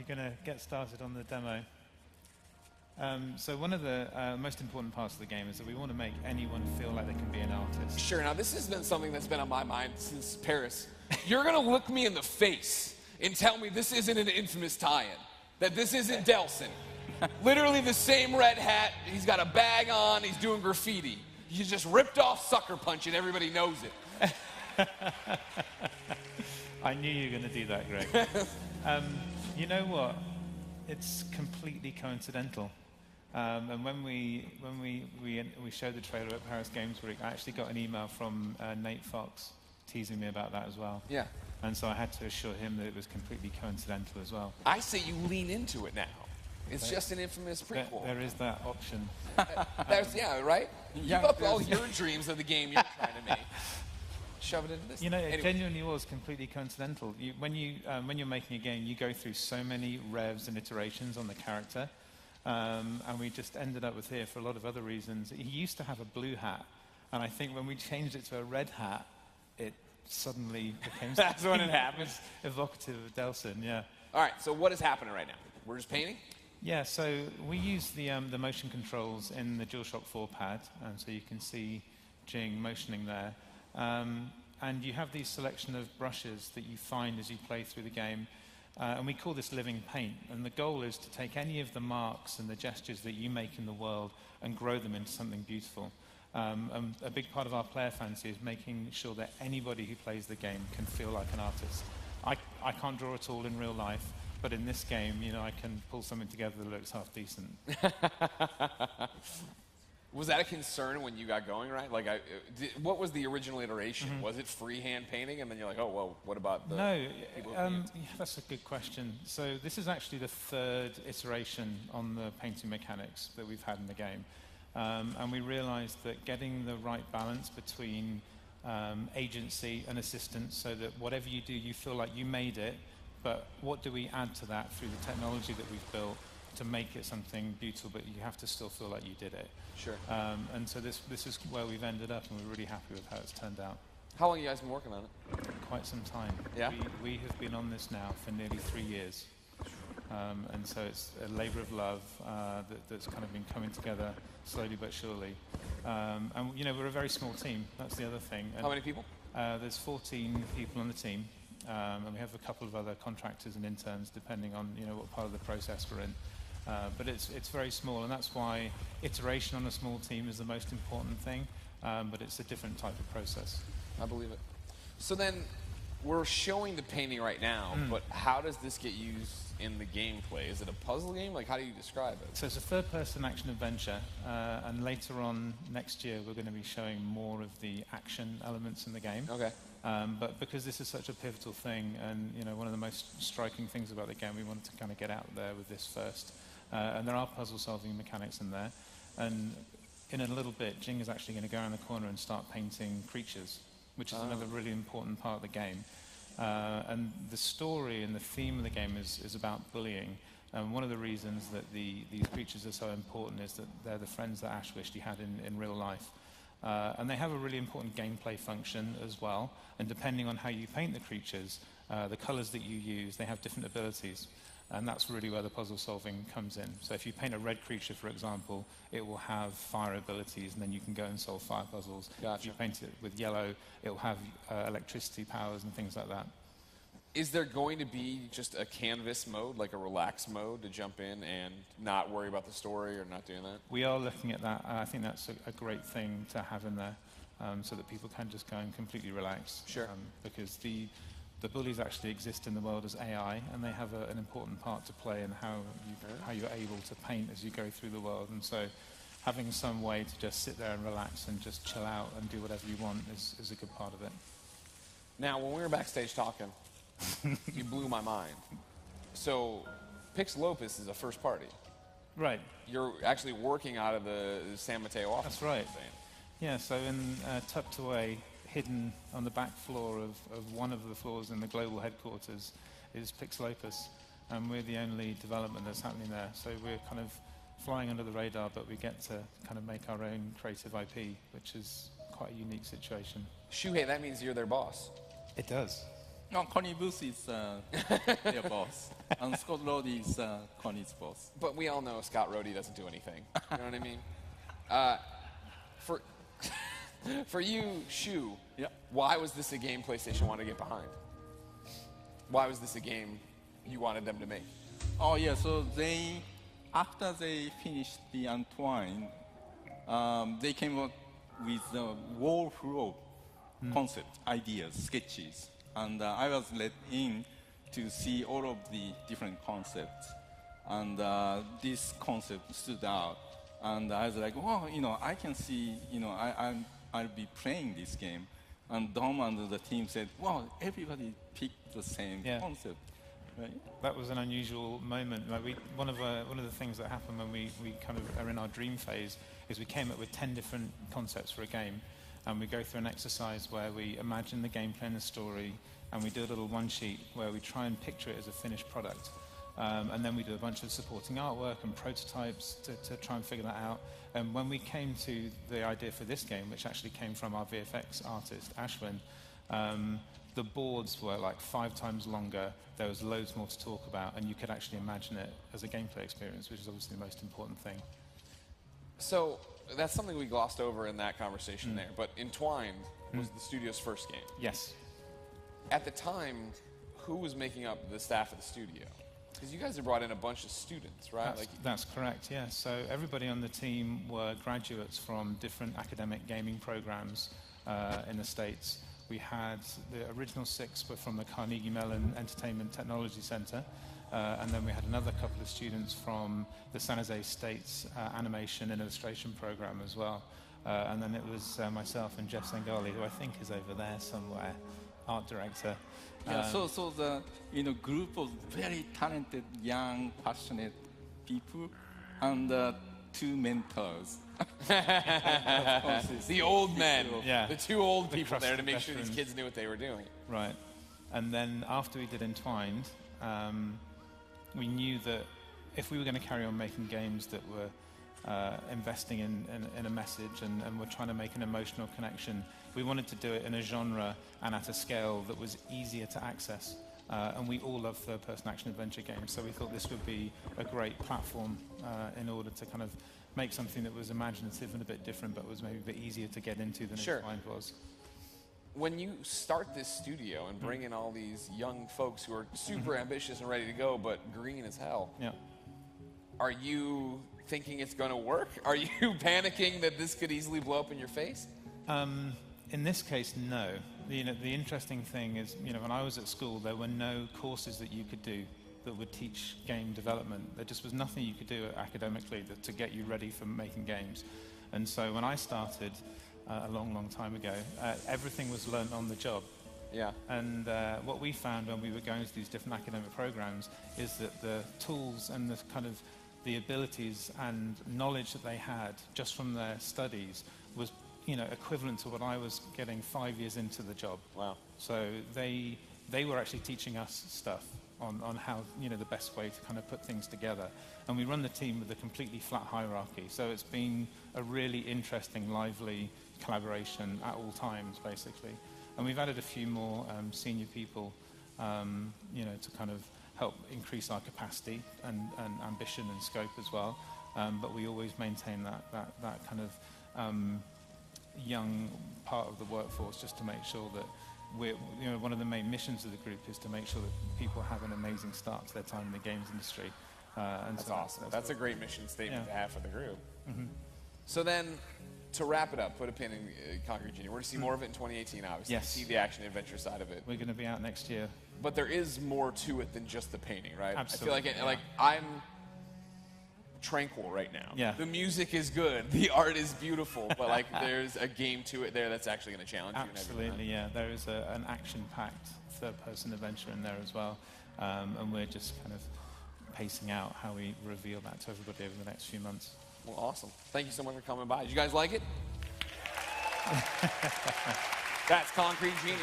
you're going to get started on the demo. So one of the most important parts of the game is that we want to make anyone feel like they can be an artist. Sure. Now, this has been something that's been on my mind since Paris. You're going to look me in the face and tell me this isn't an Infamous tie-in, that this isn't Delson. Literally the same red hat. He's got a bag on. He's doing graffiti. You just ripped off Sucker Punch, and everybody knows it. I knew you were going to do that, Greg. You know what? It's completely coincidental. And when we showed the trailer at Paris Games Week, I actually got an email from Nate Fox teasing me about that as well. Yeah. And so I had to assure him that it was completely coincidental as well. I say you lean into it now. It's just an Infamous prequel. There is that option. Yeah, right? Yeah, Give up all your dreams of the game you're trying to make. Shove it into this. You know, Anyway. it genuinely was completely coincidental. When you're making a game, you go through so many revs and iterations on the character. And we just ended up with here for a lot of other reasons. He used to have a blue hat, and I think when we changed it to a red hat, it suddenly became That's when it happens. Evocative of Delson, yeah. All right, so what is happening right now? We're just painting? Yeah, so we use the motion controls in the DualShock 4 pad, and so you can see Jing motioning there. And you have these selection of brushes that you find as you play through the game. And we call this living paint. And the goal is to take any of the marks and the gestures that you make in the world and grow them into something beautiful. And a big part of our player fantasy is making sure that anybody who plays the game can feel like an artist. I can't draw at all in real life, but in this game, you know, I can pull something together that looks half decent. Was that a concern when you got going, right? Like, what was the original iteration? Mm-hmm. Was it freehand painting, and then you're like, oh, well, what about the people? Yeah, that's a good question. So this is actually the third iteration on the painting mechanics that we've had in the game. And we realized that getting the right balance between agency and assistance so that whatever you do, you feel like you made it, but what do we add to that through the technology that we've built to make it something beautiful, but you have to still feel like you did it. Sure. And so this is where we've ended up, and we're really happy with how it's turned out. How long have you guys been working on it? Quite some time. Yeah? We have been on this now for nearly 3 years. And so it's a labor of love that's kind of been coming together slowly but surely. And, you know, we're a very small team. That's the other thing. And how many people? There's 14 people on the team. And we have a couple of other contractors and interns, depending on, you know, what part of the process we're in. But it's very small, and that's why iteration on a small team is the most important thing, but it's a different type of process. I believe it. So then, we're showing the painting right now, but how does this get used in the gameplay? Is it a puzzle game? Like, how do you describe it? So it's a third-person action adventure, and later on next year we're going to be showing more of the action elements in the game. Okay. But because this is such a pivotal thing, and you know, one of the most striking things about the game, we wanted to kind of get out there with this first. And there are puzzle-solving mechanics in there. And in a little bit, Jing is actually going to go around the corner and start painting creatures, which is another really important part of the game. And the story and the theme of the game is about bullying. And one of the reasons that these creatures are so important is that they're the friends that Ash wished he had in real life. And they have a really important gameplay function as well. And depending on how you paint the creatures, the colors that you use, they have different abilities. And that's really where the puzzle solving comes in. So if you paint a red creature, for example, it will have fire abilities, and then you can go and solve fire puzzles. Gotcha. If you paint it with yellow, it will have electricity powers and things like that. Is there going to be just a canvas mode, like a relax mode, to jump in and not worry about the story or not doing that? We are looking at that. I think that's a great thing to have in there, so that people can just go and completely relax. Sure. Because the bullies actually exist in the world as AI, and they have an important part to play in how you're able to paint as you go through the world. And so having some way to just sit there and relax and just chill out and do whatever you want is a good part of it. Now, when we were backstage talking, you blew my mind. So Pixelopous is a first party. Right. You're actually working out of the San Mateo office. That's right. Yeah, so tucked away, hidden on the back floor of one of the floors in the global headquarters is Pixelopous, and we're the only development that's happening there. So we're kind of flying under the radar, but we get to kind of make our own creative IP, which is quite a unique situation. Shuhei, that means you're their boss. It does. No, Connie Booth is their boss, and Scott Rode is Connie's boss. But we all know Scott Rhodey doesn't do anything. You know what I mean? For for you, Shu, Yeah. why was this a game PlayStation wanted to get behind? Why was this a game you wanted them to make? Oh yeah, so after they finished the Entwine, they came up with the wall flow concept, ideas, sketches, and I was let in to see all of the different concepts, and this concept stood out, and I was like, wow, I can see, I'll be playing this game, and Dom and the team said, wow, everybody picked the same concept. Right? That was an unusual moment. Like one of the things that happened when we kind of are in our dream phase is we came up with 10 different concepts for a game, and we go through an exercise where we imagine the gameplay and the story, and we do a little one sheet where we try and picture it as a finished product. And then we do a bunch of supporting artwork and prototypes to try and figure that out. And when we came to the idea for this game, which actually came from our VFX artist, Ashwin, the boards were like 5 times longer. There was loads more to talk about, and you could actually imagine it as a gameplay experience, which is obviously the most important thing. So that's something we glossed over in that conversation there. But Entwined was the studio's first game. Yes. At the time, who was making up the staff of the studio? Because you guys have brought in a bunch of students, right? That's correct, yeah. So everybody on the team were graduates from different academic gaming programs in the States. We had the original 6 were from the Carnegie Mellon Entertainment Technology Center, and then we had another couple of students from the San Jose State's Animation and Illustration program as well. And then it was myself and Jeff Sengali, who I think is over there somewhere, art director. Yeah, so the group of very talented, young, passionate people, and 2 mentors. The old men, the 2 old people there to make sure veterans. these kids knew what they were doing. Right. And then after we did Entwined, we knew that if we were going to carry on making games that were investing in a message and were trying to make an emotional connection, we wanted to do it in a genre and at a scale that was easier to access. And we all love third-person action-adventure games, so we thought this would be a great platform in order to kind of make something that was imaginative and a bit different, but was maybe a bit easier to get into than Entwined was. When you start this studio and bring in all these young folks who are super ambitious and ready to go, but green as hell, are you thinking it's going to work? Are you panicking that this could easily blow up in your face? In this case, no. The interesting thing is, when I was at school, there were no courses that you could do that would teach game development. There just was nothing you could do academically to get you ready for making games. And so when I started a long, long time ago, everything was learned on the job. Yeah. And what we found when we were going through these different academic programs is that the tools and the kind of the abilities and knowledge that they had just from their studies was equivalent to what I was getting 5 years into the job. Wow. So they were actually teaching us stuff on how, the best way to kind of put things together. And we run the team with a completely flat hierarchy. So it's been a really interesting, lively collaboration at all times, basically. And we've added a few more senior people, to kind of help increase our capacity and ambition and scope as well. But we always maintain that kind of young part of the workforce, just to make sure that one of the main missions of the group is to make sure that people have an amazing start to their time in the games industry. And that's so awesome. That's a great mission statement to have for the group. Mm-hmm. So then, to wrap it up, put a pin in Concrete Genie. We're going to see more of it in 2018, obviously. Yes. See the action-adventure side of it. We're going to be out next year. But there is more to it than just the painting, right? Absolutely. I feel like I'm tranquil right now. Yeah. The music is good. The art is beautiful. But there's a game to it there that's actually going to challenge you. Absolutely, yeah. There is an action-packed third-person adventure in there as well. And we're just kind of pacing out how we reveal that to everybody over the next few months. Well, awesome. Thank you so much for coming by. Did you guys like it? That's Concrete Genie.